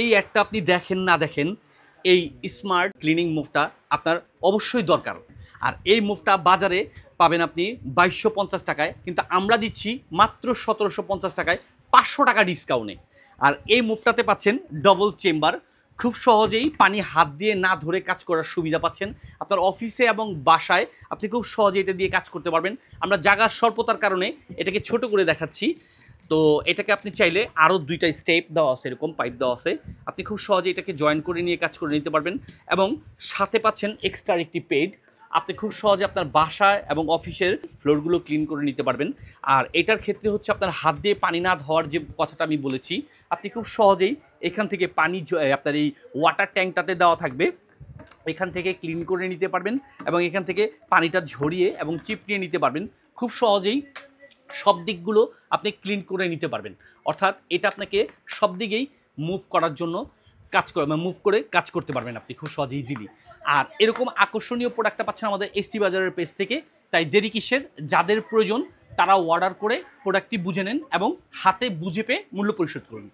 এই অ্যাডটা আপনি দেখেন না দেখেন, এই স্মার্ট ক্লিনিং মুভটা আপনার অবশ্যই দরকার। আর এই মুভটা বাজারে পাবেন আপনি 2250 টাকায়, কিন্তু আমরা দিচ্ছি মাত্র 1750 টাকায় 500 টাকা ডিসকাউন্টে। আর এই মুভটাতে পাচ্ছেন ডবল চেম্বার, খুব সহজেই পানি হাত দিয়ে না ধরে কাজ করার সুবিধা পাচ্ছেন। আপনার অফিসে এবং বাসায় আপনি খুব সহজে এটা দিয়ে কাজ করতে পারবেন। আমরা জায়গার স্বল্পতার কারণে এটাকে ছোট করে দেখাচ্ছি। তো এটাকে আপনি চাইলে আরও 2টা স্টেপ দেওয়া আছে, এরকম পাইপ দেওয়া আছে, আপনি খুব সহজে এটাকে জয়েন করে নিয়ে কাজ করে নিতে পারবেন। এবং সাথে পাচ্ছেন এক্সট্রা একটি পেড, আপনি খুব সহজে আপনার বাসায় এবং অফিসের ফ্লোরগুলো ক্লিন করে নিতে পারবেন। আর এটার ক্ষেত্রে হচ্ছে আপনার হাত দিয়ে পানি না ধোয়ার যে কথাটা আমি বলেছি, আপনি খুব সহজেই এখান থেকে পানি আপনার এই ওয়াটার ট্যাঙ্কটাতে দেওয়া থাকবে, এখান থেকে ক্লিন করে নিতে পারবেন এবং এখান থেকে পানিটা ঝরিয়ে এবং চিপড়িয়ে নিতে পারবেন। খুব সহজেই সব দিকগুলো আপনি ক্লিন করে নিতে পারবেন। অর্থাৎ এটা আপনাকে সব দিকেই মুভ করার জন্য মুভ করে কাজ করতে পারবেন আপনি খুব সহজে ইজিলি। আর এরকম আকর্ষণীয় প্রোডাক্টটা পাচ্ছেন আমাদের এসটি বাজারের পেজ থেকে। তাই দেরি কিসের, যাদের প্রয়োজন তারা অর্ডার করে প্রোডাক্টটি বুঝে নেন এবং হাতে বুঝে পেয়ে মূল্য পরিশোধ করুন।